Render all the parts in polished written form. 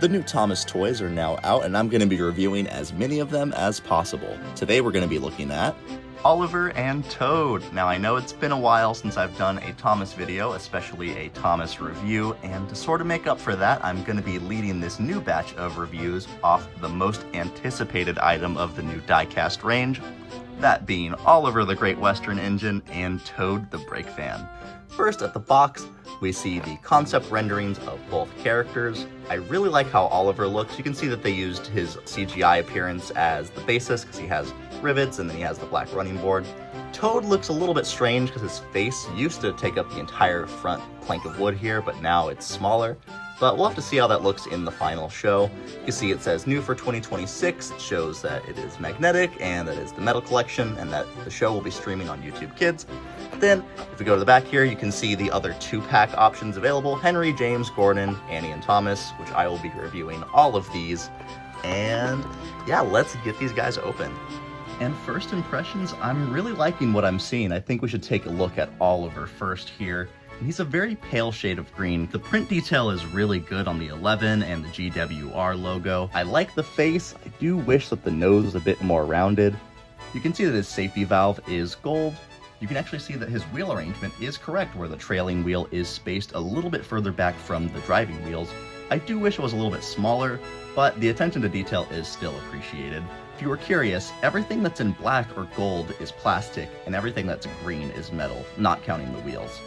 The new Thomas toys are now out, and I'm going to be reviewing as many of them as possible. Today we're going to be looking at Oliver and Toad. Now I know it's been a while since I've done a Thomas video, especially a Thomas review, and to sort of make up for that, I'm going to be leading this new batch of reviews off the most anticipated item of the new diecast range, that being Oliver the Great Western Engine and Toad the Brake Van. First at the box, we see the concept renderings of both characters. I really like how Oliver looks. You can see that they used his CGI appearance as the basis because he has rivets and then he has the black running board. Toad looks a little bit strange because his face used to take up the entire front plank of wood here, but now it's smaller. But we'll have to see how that looks in the final show. You can see it says new for 2026. It shows that it is magnetic and that it's the metal collection and that the show will be streaming on YouTube Kids. Then, if we go to the back here, you can see the other 2-pack options available. Henry, James, Gordon, Annie, and Thomas, which I will be reviewing all of these. And yeah, let's get these guys open. And first impressions, I'm really liking what I'm seeing. I think we should take a look at Oliver first here. He's a very pale shade of green. The print detail is really good on the 11 and the GWR logo. I like the face. I do wish that the nose was a bit more rounded. You can see that his safety valve is gold. You can actually see that his wheel arrangement is correct, where the trailing wheel is spaced a little bit further back from the driving wheels. I do wish it was a little bit smaller, but the attention to detail is still appreciated. If you were curious, everything that's in black or gold is plastic, and everything that's green is metal, not counting the wheels.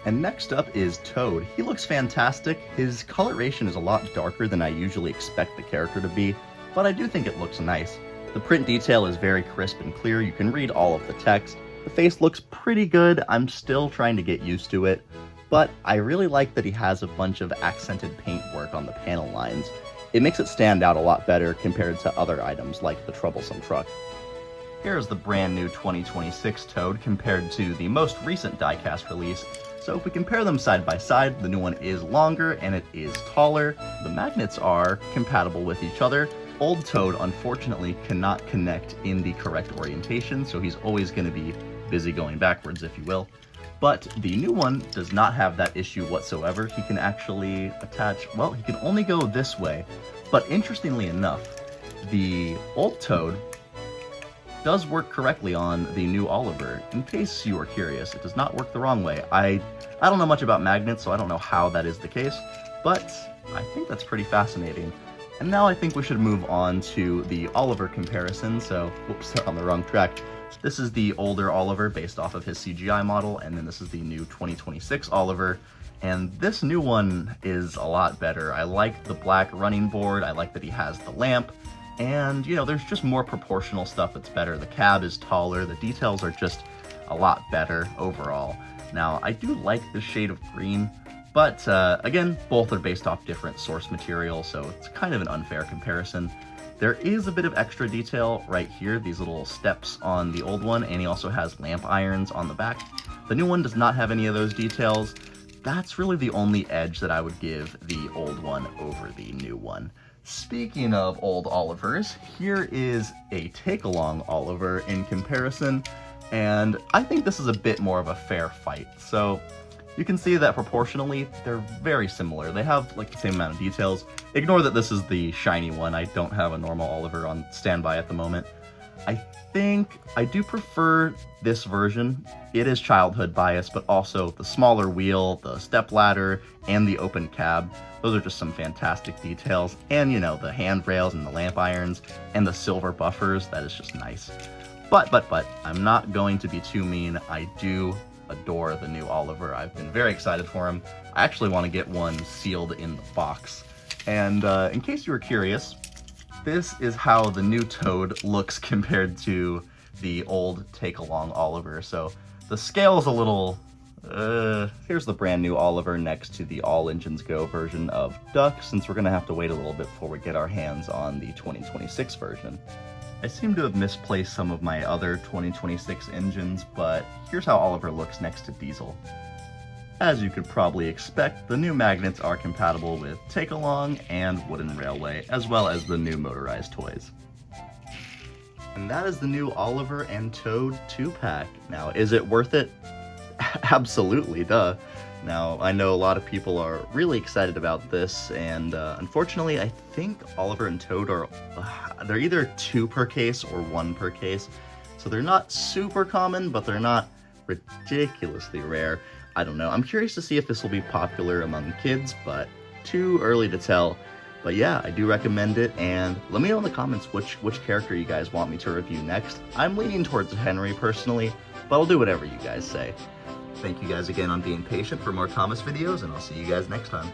And next up is Toad. He looks fantastic. His coloration is a lot darker than I usually expect the character to be, but I do think it looks nice. The print detail is very crisp and clear. You can read all of the text. The face looks pretty good. I'm still trying to get used to it, but I really like that he has a bunch of accented paint work on the panel lines. It makes it stand out a lot better compared to other items like the Troublesome Truck. Here's the brand new 2026 Toad compared to the most recent diecast release. So if we compare them side by side, the new one is longer and it is taller. The magnets are compatible with each other. Old Toad, unfortunately, cannot connect in the correct orientation, so he's always going to be busy going backwards, if you will. But the new one does not have that issue whatsoever. He can actually attach, well, he can only go this way. But interestingly enough, the old Toad does work correctly on the new Oliver. In case you were curious, it does not work the wrong way. I don't know much about magnets, so I don't know how that is the case, but I think that's pretty fascinating. And now I think we should move on to the Oliver comparison. So, whoops, on the wrong track. This is the older Oliver based off of his CGI model, and then this is the new 2026 Oliver. And this new one is a lot better. I like the black running board, I like that he has the lamp, and you know, there's just more proportional stuff that's better. The cab is taller, the details are just a lot better overall. Now, I do like this shade of green, but again, both are based off different source material, so it's kind of an unfair comparison. There is a bit of extra detail right here, these little steps on the old one, and he also has lamp irons on the back. The new one does not have any of those details. That's really the only edge that I would give the old one over the new one. Speaking of old Olivers, here is a take-along Oliver in comparison, and I think this is a bit more of a fair fight. So you can see that proportionally, they're very similar. They have like the same amount of details. Ignore that this is the shiny one. I don't have a normal Oliver on standby at the moment. I think I do prefer this version. It is childhood bias, but also the smaller wheel, the stepladder, and the open cab. Those are just some fantastic details. And you know, the handrails and the lamp irons and the silver buffers, that is just nice. But, I'm not going to be too mean. I do adore the new Oliver. I've been very excited for him. I actually want to get one sealed in the box. And in case you were curious, this is how the new Toad looks compared to the old take-along Oliver. So the scale is a little... here's the brand new Oliver next to the All Engines Go version of Duck, since we're going to have to wait a little bit before we get our hands on the 2026 version. I seem to have misplaced some of my other 2026 engines, but here's how Oliver looks next to Diesel. As you could probably expect, the new magnets are compatible with Take-Along and Wooden Railway, as well as the new motorized toys. And that is the new Oliver and Toad 2-pack. Now, is it worth it? Absolutely, duh. Now, I know a lot of people are really excited about this, and unfortunately, I think Oliver and Toad are, they're either 2 per case or 1 per case. So they're not super common, but they're not ridiculously rare. I don't know. I'm curious to see if this will be popular among kids, but too early to tell. But yeah, I do recommend it, and let me know in the comments which character you guys want me to review next. I'm leaning towards Henry personally, but I'll do whatever you guys say. Thank you guys again on being patient for more Thomas videos, and I'll see you guys next time.